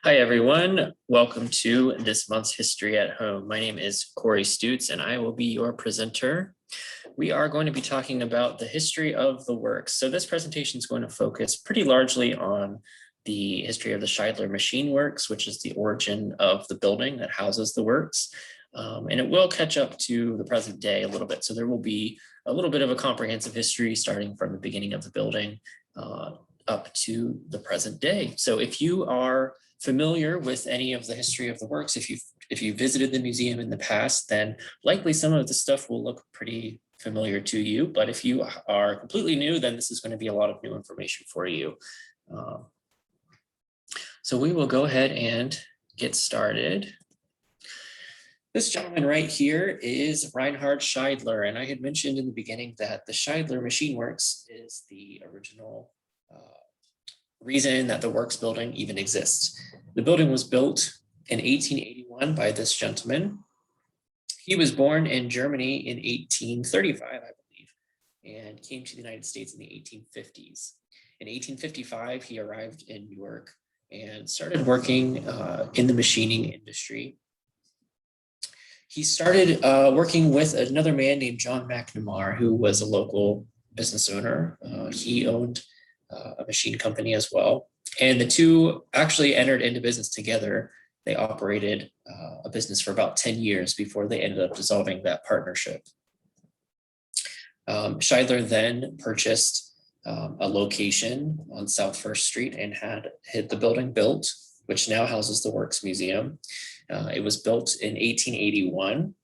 Hi, everyone. Welcome to this month's History at Home. My name is Corey Stutz, and I will be your presenter. We are going to be talking about the history of the works. So this presentation is going to focus pretty largely on the history of the Scheidler Machine Works, which is the origin of the building that houses the works. And it will catch up to the present day a little bit. So there will be a little bit of a comprehensive history starting from the beginning of the building up to the present day. So if you are familiar with any of the history of the works, if you visited the museum in the past, then likely some of the stuff will look pretty familiar to you. But if you are completely new, then this is going to be a lot of new information for you. So we will go ahead and get started. This gentleman right here is Reinhard Scheidler, and I had mentioned in the beginning that the Scheidler Machine Works is the original reason that the Works building even exists. The building was built in 1881 by this gentleman. He was born in Germany in 1835, I believe, and came to the United States in the 1850s. In 1855, he arrived in Newark and started working in the machining industry. He started working with another man named John McNamara, who was a local business owner. He owned a machine company as well. And the two actually entered into business together. They operated a business for about 10 years before they ended up dissolving that partnership. Scheidler then purchased a location on South First Street and had the building built, which now houses the Works Museum. It was built in 1881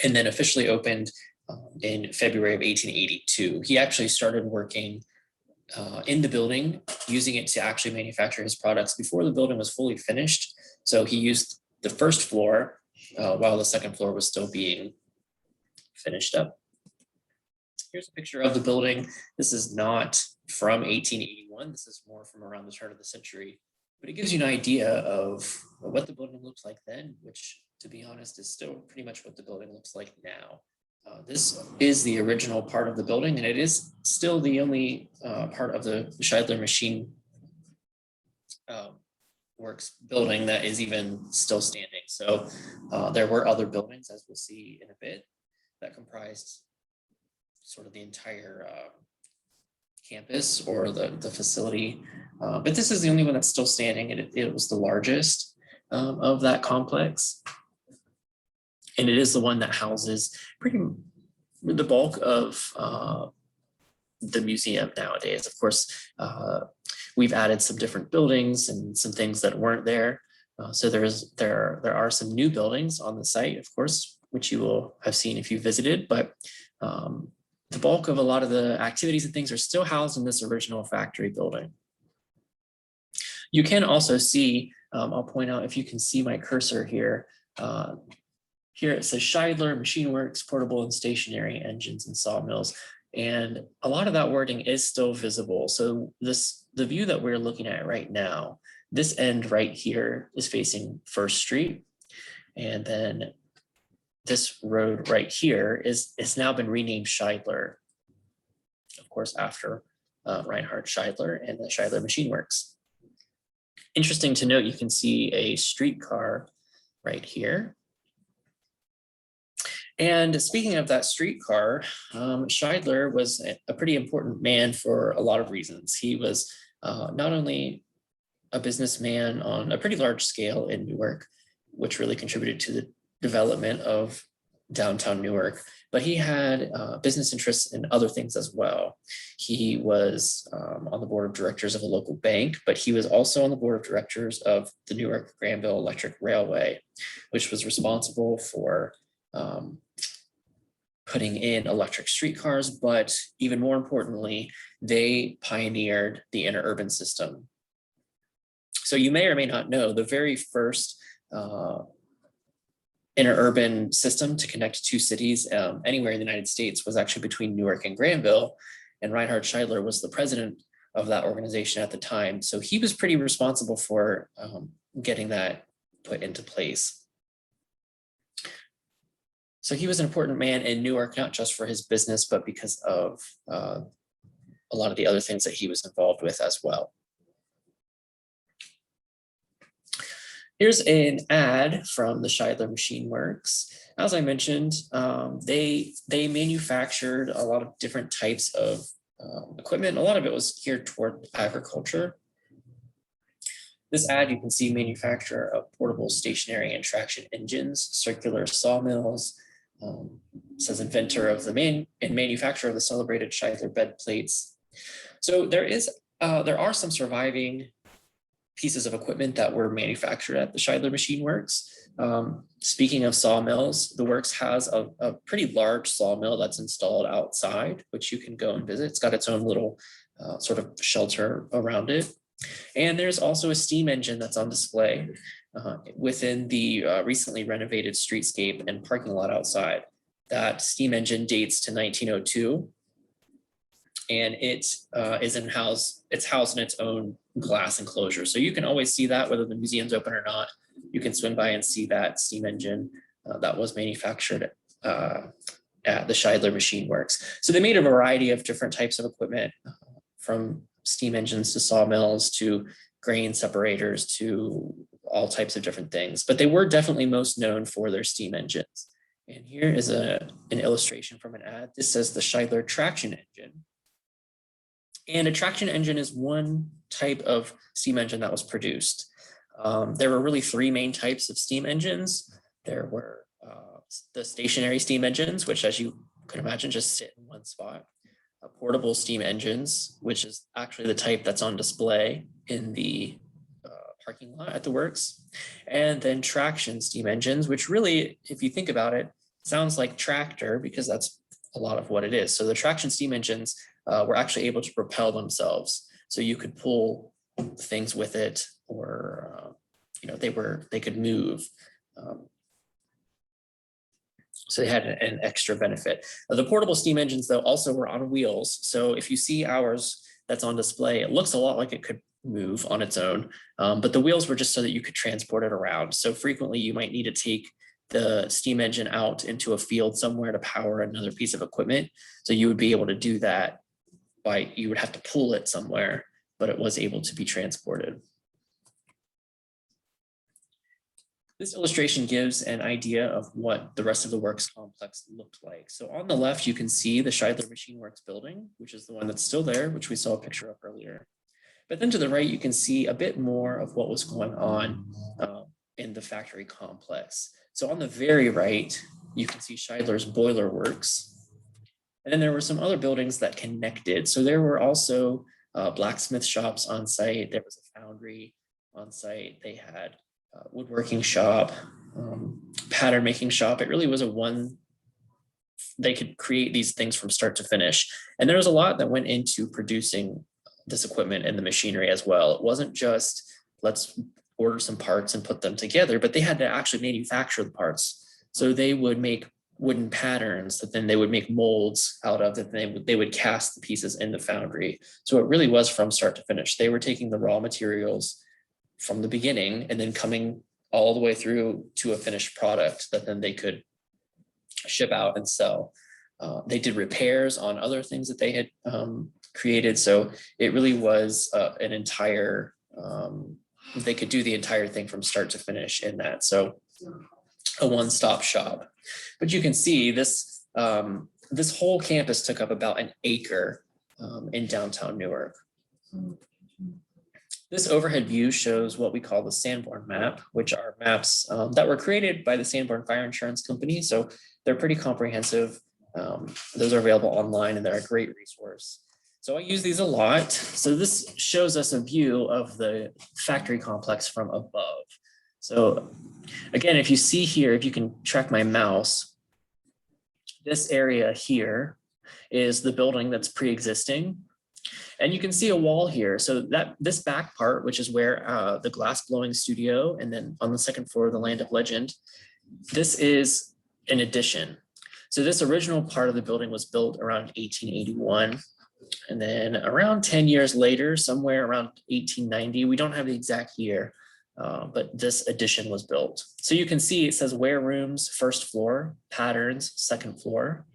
and then officially opened in February of 1882. He actually started working in the building, using it to actually manufacture his products before the building was fully finished. So he used the first floor while the second floor was still being finished up. Here's a picture of the building. This is not from 1881. This is more from around the turn of the century, but it gives you an idea of what the building looks like then, which, to be honest, is still pretty much what the building looks like now. This is the original part of the building, and it is still the only part of the Scheidler Machine Works building that is even still standing. So there were other buildings, as we'll see in a bit, that comprised sort of the entire campus or the facility. But this is the only one that's still standing, and it was the largest of that complex. And it is the one that houses the bulk of the museum nowadays. Of course, we've added some different buildings and some things that weren't there. So there are some new buildings on the site, of course, which you will have seen if you visited. But the bulk of a lot of the activities and things are still housed in this original factory building. You can also see, I'll point out if you can see my cursor here, here it says Scheidler Machine Works, portable and stationary engines and sawmills. And a lot of that wording is still visible. So the view that we're looking at right now, this end right here is facing First Street. And then this road right here it's now been renamed Scheidler, of course, after Reinhard Scheidler and the Scheidler Machine Works. Interesting to note, you can see a streetcar right here. And speaking of that streetcar, Scheidler was a pretty important man for a lot of reasons. He was not only a businessman on a pretty large scale in Newark, which really contributed to the development of downtown Newark, but he had business interests in other things as well. He was on the board of directors of a local bank, but he was also on the board of directors of the Newark Granville Electric Railway, which was responsible for putting in electric streetcars, but even more importantly, they pioneered the interurban system. So you may or may not know, the very first interurban system to connect two cities anywhere in the United States was actually between Newark and Granville, and Reinhard Scheidler was the president of that organization at the time. So he was pretty responsible for getting that put into place. So he was an important man in Newark, not just for his business, but because of a lot of the other things that he was involved with as well. Here's an ad from the Scheidler Machine Works. As I mentioned, they manufactured a lot of different types of equipment. A lot of it was geared toward agriculture. This ad, you can see manufacturer of portable stationary and traction engines, circular sawmills, says inventor of the manufacturer of the celebrated Scheidler bed plates. So there are some surviving pieces of equipment that were manufactured at the Scheidler Machine Works. Speaking of sawmills, the works has a pretty large sawmill that's installed outside, which you can go and visit. It's got its own little sort of shelter around it. And there's also a steam engine that's on display within the recently renovated streetscape and parking lot outside. That steam engine dates to 1902. And it it's housed in its own glass enclosure. So you can always see that, whether the museum's open or not. You can swim by and see that steam engine that was manufactured at the Scheidler Machine Works. So they made a variety of different types of equipment, from steam engines to sawmills to grain separators to all types of different things. But they were definitely most known for their steam engines. And here is an illustration from an ad. This says the Scheidler traction engine. And a traction engine is one type of steam engine that was produced. There were really three main types of steam engines. There were the stationary steam engines, which, as you could imagine, just sit in one spot. Portable steam engines, which is actually the type that's on display in the parking lot at the works. And then traction steam engines, which really, if you think about it, sounds like tractor, because that's a lot of what it is. So the traction steam engines were actually able to propel themselves. So you could pull things with it, or they could move. So they had an extra benefit. The portable steam engines, though, also were on wheels. So if you see ours that's on display, it looks a lot like it could move on its own, but the wheels were just so that you could transport it around. So frequently you might need to take the steam engine out into a field somewhere to power another piece of equipment. So you would be able to do that you would have to pull it somewhere, but it was able to be transported. This illustration gives an idea of what the rest of the works complex looked like. So on the left, you can see the Scheidler Machine Works building, which is the one that's still there, which we saw a picture of earlier. But then to the right, you can see a bit more of what was going on in the factory complex. So on the very right, you can see Scheidler's boiler works. And then there were some other buildings that connected. So there were also blacksmith shops on site. There was a foundry on site. They had woodworking shop, pattern making shop. It really was they could create these things from start to finish. And there was a lot that went into producing this equipment and the machinery as well. It wasn't just, let's order some parts and put them together, but they had to actually manufacture the parts. So they would make wooden patterns that then they would make molds out of, that they would cast the pieces in the foundry. So it really was from start to finish. They were taking the raw materials from the beginning and then coming all the way through to a finished product that then they could ship out and sell. They did repairs on other things that they had created. So it really was an entire, they could do the entire thing from start to finish in that. So a one-stop shop. But you can see this, this whole campus took up about an acre in downtown Newark. This overhead view shows what we call the Sanborn map, which are maps that were created by the Sanborn Fire Insurance Company. So they're pretty comprehensive. Those are available online and they're a great resource. So I use these a lot. So this shows us a view of the factory complex from above. So again, if you see here, if you can track my mouse, this area here is the building that's pre-existing. And you can see a wall here. So that this back part, which is where the glass blowing studio, and then on the second floor, the Land of Legend, this is an addition. So this original part of the building was built around 1881. And then around 10 years later, somewhere around 1890, we don't have the exact year, but this addition was built. So you can see it says ware rooms, first floor, patterns, second floor.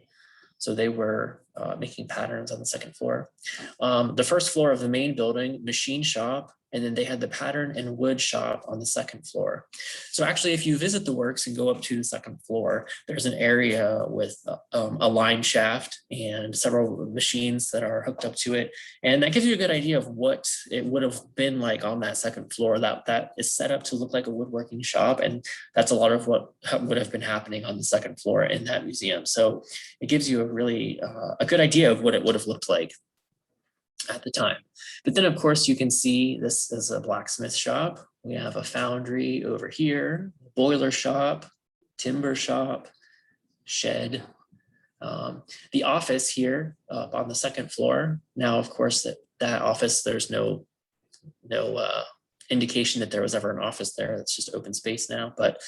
So they were making patterns on the second floor. The first floor of the main building, machine shop, And then they had the pattern and wood shop on the second floor. So actually, if you visit the works and go up to the second floor, there's an area with a line shaft and several machines that are hooked up to it. And that gives you a good idea of what it would have been like on that second floor. That is set up to look like a woodworking shop. And that's a lot of what would have been happening on the second floor in that museum. So it gives you a really a good idea of what it would have looked like at the time. But then of course you can see this is a blacksmith shop. We have a foundry over here, boiler shop, timber shop, shed. The office here up on the second floor. Now, of course, that office, there's no indication that there was ever an office there. It's just open space now, but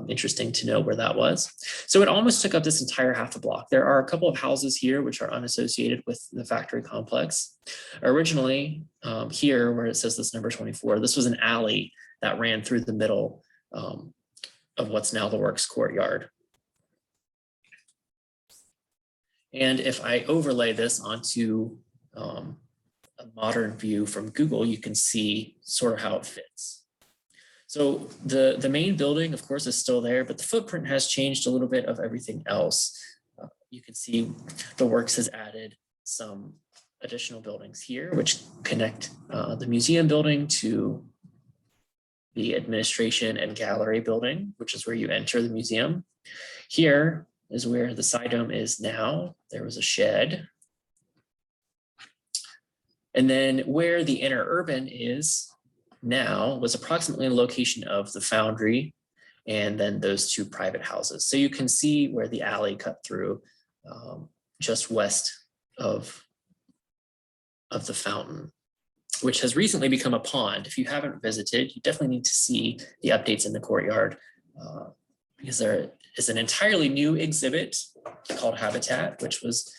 interesting to know where that was. So it almost took up this entire half a block. There are a couple of houses here which are unassociated with the factory complex. Originally, here where it says this number 24, this was an alley that ran through the middle of what's now the works courtyard. And if I overlay this onto a modern view from Google, you can see sort of how it fits. So the main building, of course, is still there, but the footprint has changed a little bit of everything else. You can see the works has added some additional buildings here, which connect the museum building to the administration and gallery building, which is where you enter the museum. Here is where the side dome is now. There was a shed. And then where the inner urban is now was approximately the location of the foundry and then those two private houses. So you can see where the alley cut through just west of the fountain, which has recently become a pond. If you haven't visited, you definitely need to see the updates in the courtyard because there is an entirely new exhibit called Habitat, which was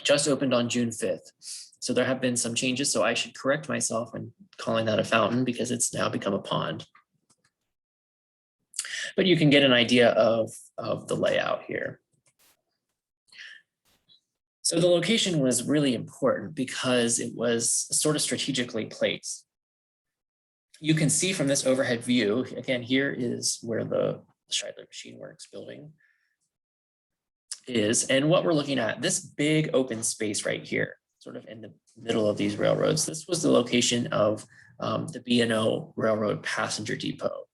just opened on June 5th. So there have been some changes, so I should correct myself when calling that a fountain because it's now become a pond. But you can get an idea of the layout here. So the location was really important because it was sort of strategically placed. You can see from this overhead view, again, here is where the Scheidler Machine Works building is. And what we're looking at, this big open space right here, sort of in the middle of these railroads, this was the location of the B&O Railroad Passenger Depot.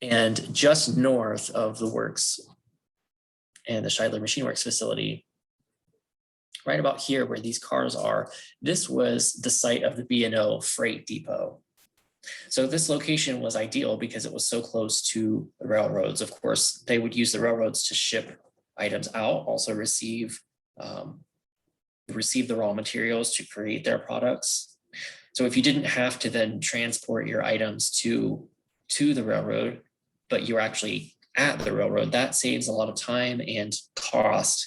And just north of the works and the Scheidler Machine Works facility, right about here where these cars are, this was the site of the B&O Freight Depot. So this location was ideal because it was so close to the railroads. Of course, they would use the railroads to ship items out, also receive the raw materials to create their products. So if you didn't have to then transport your items to the railroad, but you're actually at the railroad, that saves a lot of time and cost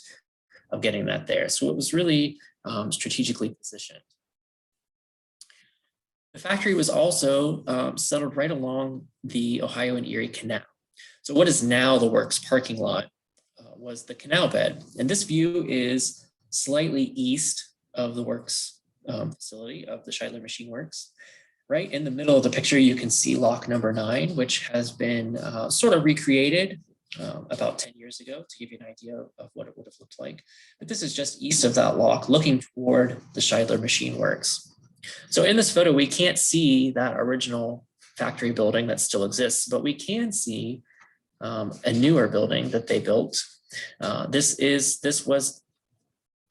of getting that there. So it was really strategically positioned. The factory was also settled right along the Ohio and Erie Canal. So what is now the works parking lot was the canal bed. And this view is slightly east of the works facility of the Scheidler Machine Works. Right in the middle of the picture, you can see lock number 9, which has been sort of recreated about 10 years ago to give you an idea of what it would have looked like. But this is just east of that lock, looking toward the Scheidler Machine Works. So in this photo, we can't see that original factory building that still exists, but we can see a newer building that they built. This was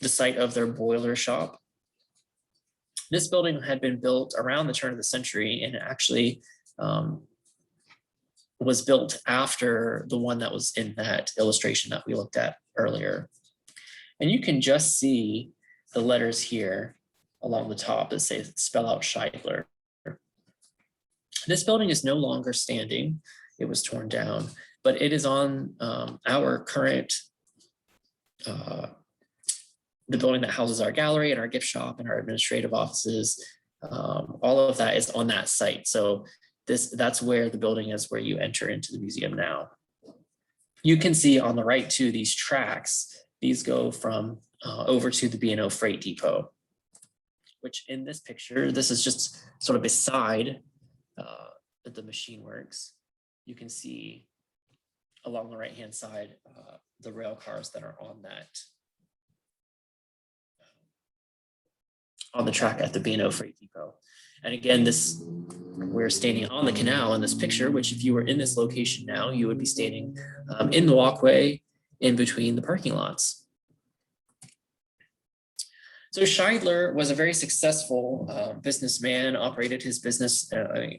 the site of their boiler shop. This building had been built around the turn of the century and actually was built after the one that was in that illustration that we looked at earlier. And you can just see the letters here along the top that say spell out Scheidler. This building is no longer standing. It was torn down, but it is on our current the building that houses our gallery and our gift shop and our administrative offices. All of that is on that site. So that's where the building is, where you enter into the museum now. You can see on the right too, these tracks, these go from over to the B&O Freight Depot. which in this picture, this is just sort of beside the machine works. You can see along the right-hand side, the rail cars that are on the track at the B&O Freight Depot. And again, we're standing on the canal in this picture, which if you were in this location now, you would be standing in the walkway in between the parking lots. So Scheidler was a very successful businessman, operated his business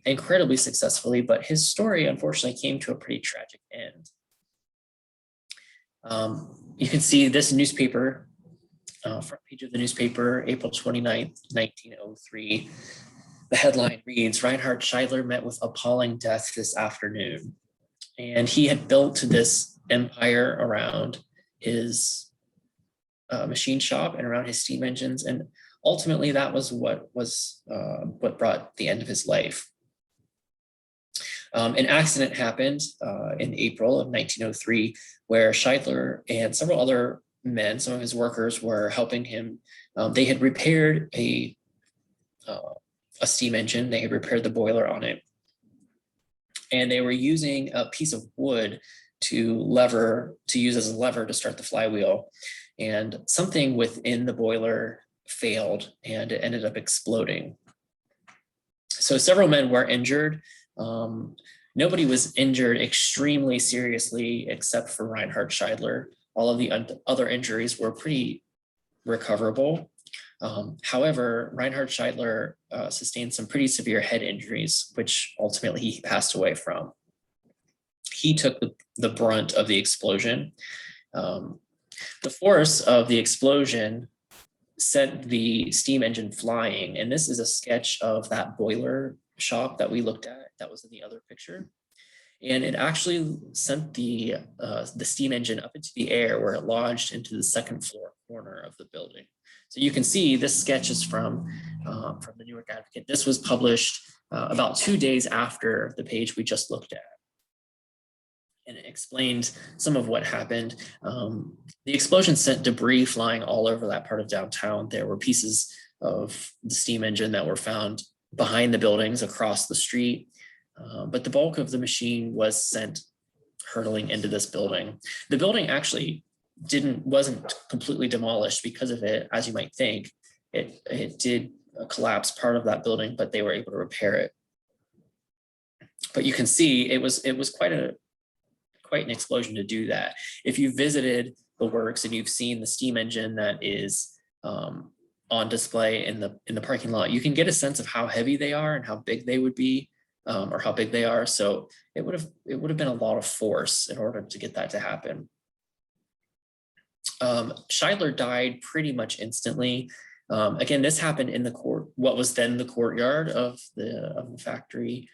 incredibly successfully, but his story unfortunately came to a pretty tragic end. You can see this newspaper, front page of the newspaper, April 29th, 1903. The headline reads, "Reinhard Scheidler met with appalling death this afternoon." And he had built this empire around his machine shop and around his steam engines. And ultimately that was what brought the end of his life. An accident happened in April of 1903, where Scheidler and several other men, some of his workers, were helping him. They had repaired a steam engine. They had repaired the boiler on it. And they were using a piece of wood to use as a lever to start the flywheel. And something within the boiler failed and it ended up exploding. So several men were injured. Nobody was injured extremely seriously except for Reinhard Scheidler. All of the other injuries were pretty recoverable. However, Reinhard Scheidler sustained some pretty severe head injuries, which ultimately he passed away from. He took the brunt of the explosion. The force of the explosion sent the steam engine flying, and this is a sketch of that boiler shop that we looked at that was in the other picture. And it actually sent the steam engine up into the air, where it lodged into the second floor corner of the building. So you can see this sketch is from the Newark Advocate. This was published about 2 days after the page we just looked at. And it explained some of what happened. The explosion sent debris flying all over that part of downtown. There were pieces of the steam engine that were found behind the buildings across the street. But the bulk of the machine was sent hurtling into this building. The building actually wasn't completely demolished because of it, as you might think. It did collapse part of that building, but they were able to repair it. But you can see it was quite an explosion to do that. If you visited the works and you've seen the steam engine that is on display in the parking lot, you can get a sense of how heavy they are and how big they would be, or how big they are. So it would have been a lot of force in order to get that to happen. Scheidler died pretty much instantly. Again, this happened in what was then the courtyard of the factory.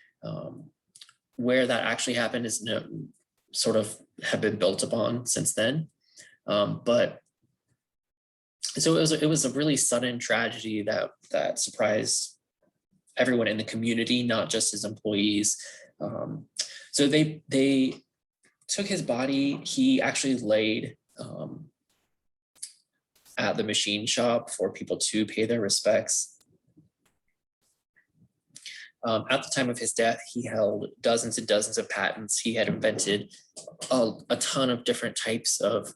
Where that actually happened is sort of have been built upon since then. But so it was a really sudden tragedy that surprised everyone in the community, not just his employees. So they took his body. He actually laid at the machine shop for people to pay their respects. At the time of his death, he held dozens and dozens of patents. He had invented a ton of different types of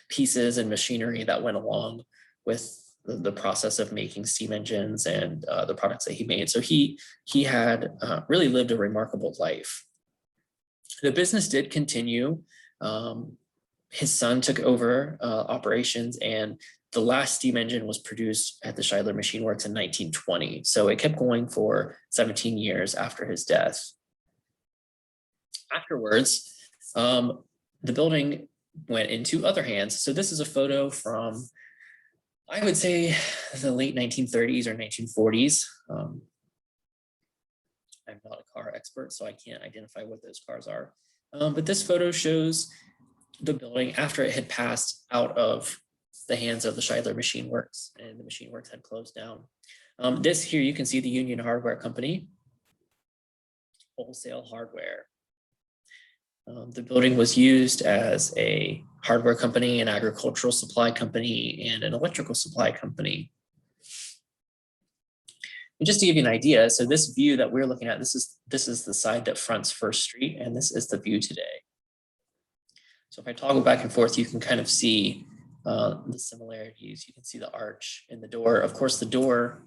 pieces and machinery that went along with the process of making steam engines and the products that he made. So he had really lived a remarkable life. The business did continue. His son took over operations, and the last steam engine was produced at the Scheidler Machine Works in 1920. So it kept going for 17 years after his death. Afterwards, the building went into other hands. So this is a photo from, I would say, the late 1930s or 1940s. I'm not a car expert, so I can't identify what those cars are. But this photo shows the building after it had passed out of the hands of the Scheidler Machine Works, and the Machine Works had closed down. This here, you can see the Union Hardware Company, wholesale hardware. The building was used as a hardware company, an agricultural supply company, and an electrical supply company. And just to give you an idea, so this view that we're looking at, this is the side that fronts First Street, and this is the view today. So if I toggle back and forth, you can kind of see the similarities. You can see the arch in the door. Of course, the door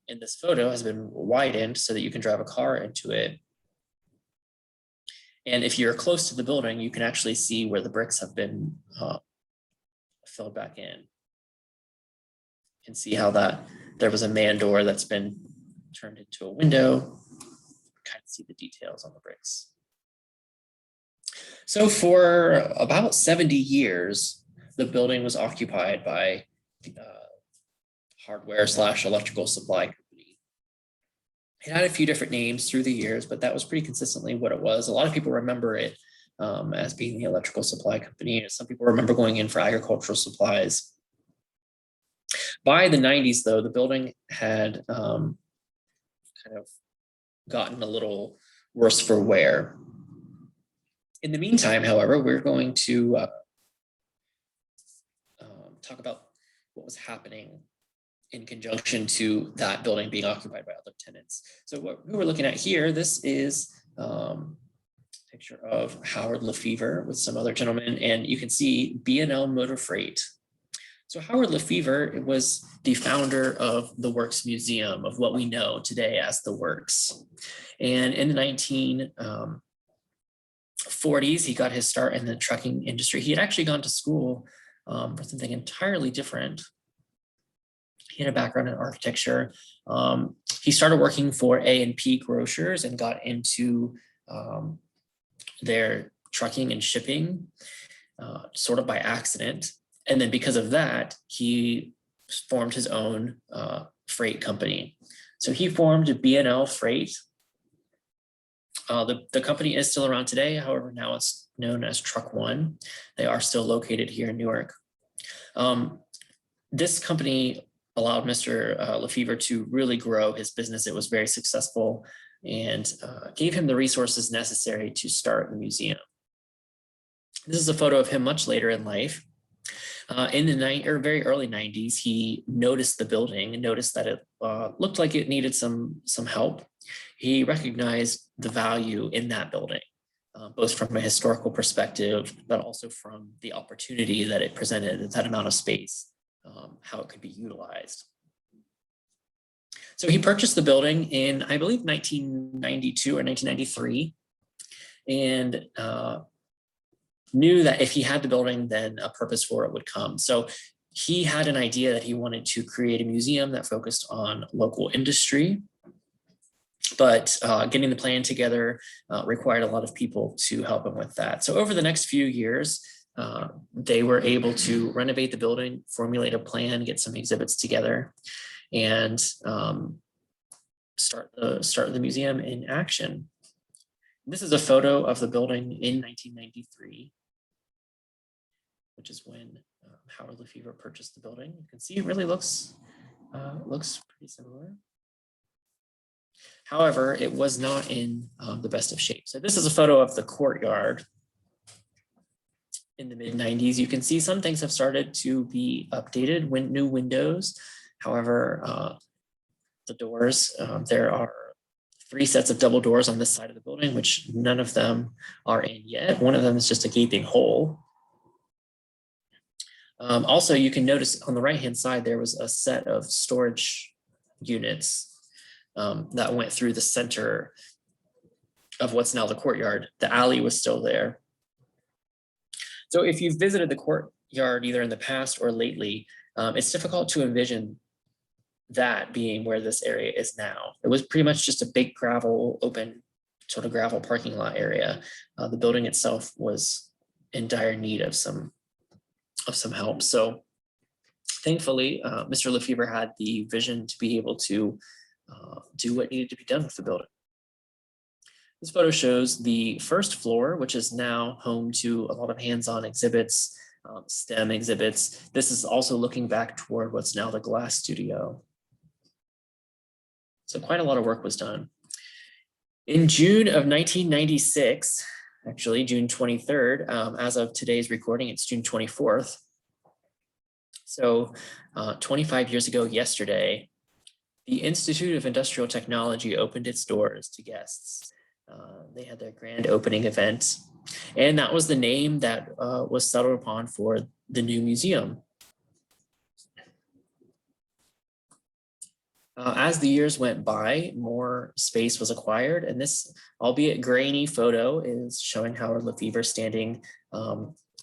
in this photo has been widened so that you can drive a car into it. And if you're close to the building, you can actually see where the bricks have been filled back in. You can see how there was a man door that's been turned into a window. Kind of see the details on the bricks. So for about 70 years, the building was occupied by hardware/electrical supply company. It had a few different names through the years, but that was pretty consistently what it was. A lot of people remember it as being the electrical supply company. Some people remember going in for agricultural supplies. By the 90s, though, the building had kind of gotten a little worse for wear. In the meantime, however, we're going to talk about what was happening in conjunction to that building being occupied by other tenants. So what we're looking at here, this is a picture of Howard Lefevre with some other gentlemen, and you can see B&L Motor Freight. So Howard Lefevre was the founder of the Works Museum, of what we know today as the Works. And in the 1940s, he got his start in the trucking industry. He had actually gone to school for something entirely different. He had a background in architecture. He started working for A&P Grocers and got into their trucking and shipping sort of by accident. And then because of that, he formed his own freight company. So he formed B&L Freight. The company is still around today. However, now it's known as Truck One. They are still located here in Newark. This company allowed Mr. Lefevre to really grow his business. It was very successful and gave him the resources necessary to start the museum. This is a photo of him much later in life. In the very early 90s, he noticed the building and noticed that it looked like it needed some help. He recognized the value in that building, both from a historical perspective, but also from the opportunity that it presented at that amount of space, how it could be utilized. So he purchased the building in, I believe, 1992 or 1993, and knew that if he had the building, then a purpose for it would come. So he had an idea that he wanted to create a museum that focused on local industry, but getting the plan together required a lot of people to help him with that. So over the next few years, they were able to renovate the building, formulate a plan, get some exhibits together, and start the museum in action. This is a photo of the building in 1993, which is when Howard Lefevre purchased the building. You can see it really looks pretty similar. However, it was not in the best of shape. So this is a photo of the courtyard in the mid-90s. You can see some things have started to be updated, new windows. However, the doors, there are 3 sets of double doors on this side of the building, which none of them are in yet. One of them is just a gaping hole. Also, you can notice on the right-hand side, there was a set of storage units that went through the center of what's now the courtyard. The alley was still there. So if you've visited the courtyard either in the past or lately, it's difficult to envision that being where this area is now. It was pretty much just a big open sort of gravel parking lot area. The building itself was in dire need of some help. So thankfully, Mr. Lefevre had the vision to be able to do what needed to be done with the building. This photo shows the first floor, which is now home to a lot of hands-on exhibits, STEM exhibits. This is also looking back toward what's now the glass studio. So quite a lot of work was done. In June of 1996, actually June 23rd, as of today's recording, it's June 24th. So 25 years ago yesterday, The Institute of Industrial Technology opened its doors to guests. They had their grand opening event, and that was the name that was settled upon for the new museum. As the years went by, more space was acquired, and this, albeit grainy photo, is showing Howard Lefevre standing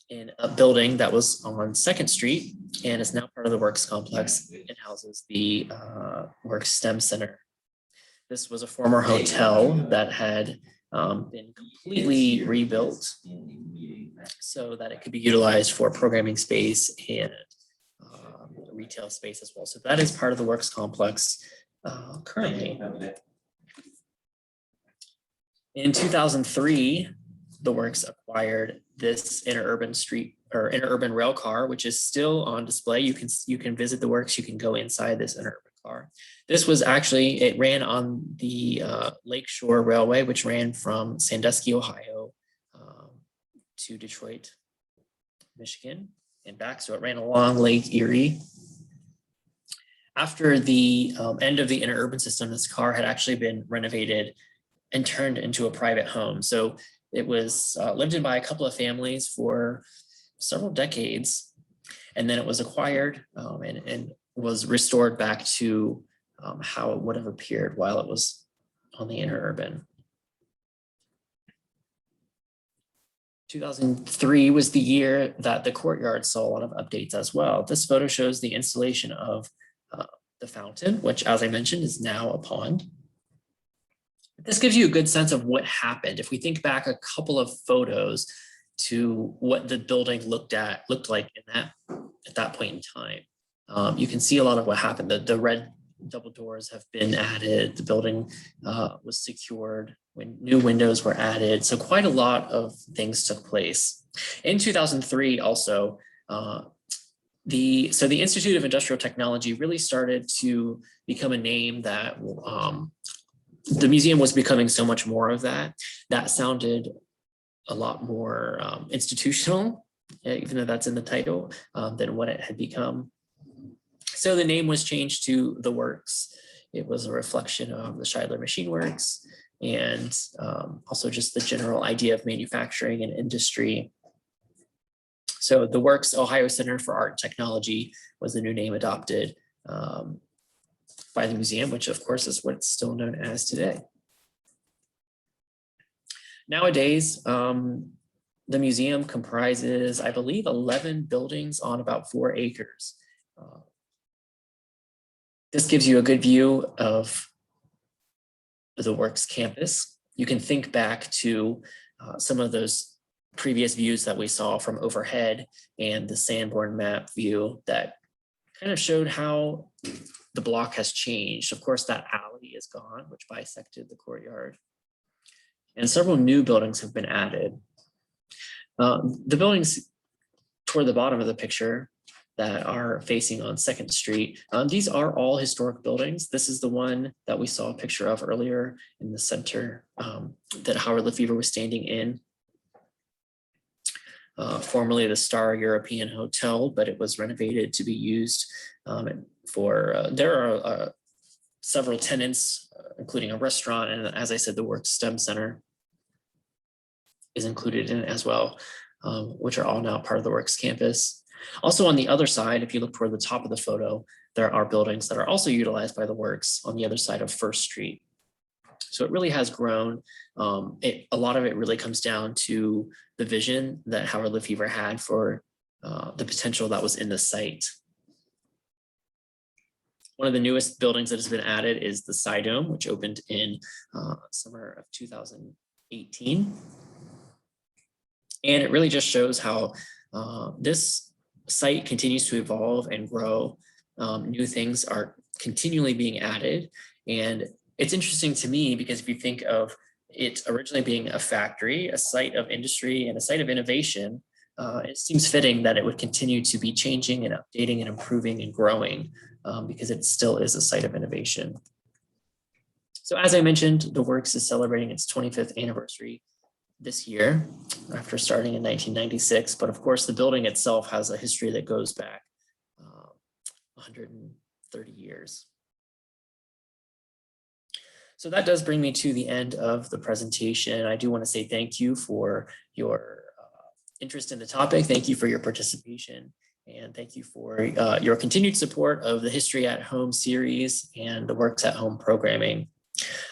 in a building that was on 2nd Street and is now part of the Works complex and houses the Works STEM Center. This was a former hotel that had been completely rebuilt so that it could be utilized for programming space and retail space as well. So that is part of the Works complex currently. In 2003, the Works acquired this interurban rail car, which is still on display. You can visit the Works. You can go inside this interurban car. This was actually, it ran on the Lakeshore Railway, which ran from Sandusky, Ohio, to Detroit, Michigan, and back. So it ran along Lake Erie. After the end of the interurban system, this car had actually been renovated and turned into a private home. So it was lived in by a couple of families for several decades, and then it was acquired and was restored back to how it would have appeared while it was on the interurban. 2003 was the year that the courtyard saw a lot of updates as well. This photo shows the installation of the fountain, which, as I mentioned, is now a pond. This gives you a good sense of what happened. If we think back a couple of photos to what the building looked like at that point in time, you can see a lot of what happened. The red double doors have been added. The building was secured when new windows were added. So quite a lot of things took place. In 2003 also, the Institute of Industrial Technology really started to become a name that the museum was becoming so much more of that. That sounded a lot more institutional, even though that's in the title, than what it had become. So the name was changed to The Works. It was a reflection of the Scheidler Machine Works and also just the general idea of manufacturing and industry. So the Works Ohio Center for Art and Technology was the new name adopted by the museum, which of course is what it's still known as today. Nowadays, the museum comprises, I believe, 11 buildings on about 4 acres. This gives you a good view of the Works campus. You can think back to some of those previous views that we saw from overhead and the Sanborn map view that kind of showed how the block has changed. Of course, that alley is gone, which bisected the courtyard. And several new buildings have been added. The buildings toward the bottom of the picture that are facing on 2nd Street, these are all historic buildings. This is the one that we saw a picture of earlier in the center that Howard Lefevre was standing in. Formerly the Star European Hotel, but it was renovated to be used for, there are several tenants, including a restaurant, and as I said, the Works STEM Center is included in it as well, which are all now part of the Works campus. Also on the other side, if you look toward the top of the photo, there are buildings that are also utilized by the Works on the other side of 1st Street. So it really has grown. A lot of it really comes down to the vision that Howard Lefevre had for the potential that was in the site. One of the newest buildings that has been added is the Dome, which opened in summer of 2018. And it really just shows how this site continues to evolve and grow. New things are continually being added. And it's interesting to me because if you think of it originally being a factory, a site of industry, and a site of innovation, it seems fitting that it would continue to be changing and updating and improving and growing because it still is a site of innovation. So as I mentioned, the Works is celebrating its 25th anniversary this year after starting in 1996. But of course, the building itself has a history that goes back 130 years. So that does bring me to the end of the presentation. I do want to say thank you for your interest in the topic. Thank you for your participation. And thank you for your continued support of the History at Home series and the Works at Home programming.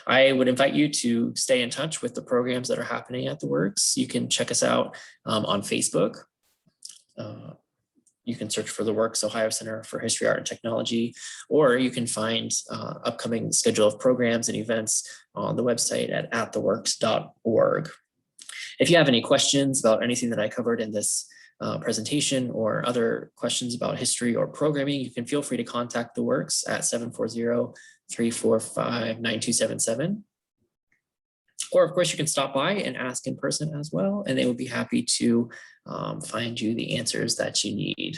I would invite you to stay in touch with the programs that are happening at the Works. You can check us out on Facebook. You can search for the Works Ohio Center for History, Art, and Technology, or you can find upcoming schedule of programs and events on the website at attheworks.org. If you have any questions about anything that I covered in this presentation or other questions about history or programming, you can feel free to contact the Works at 740-345-9277. Or of course you can stop by and ask in person as well, and they will be happy to find you the answers that you need.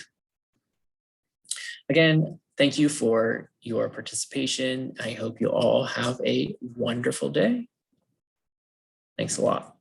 Again, thank you for your participation. I hope you all have a wonderful day. Thanks a lot.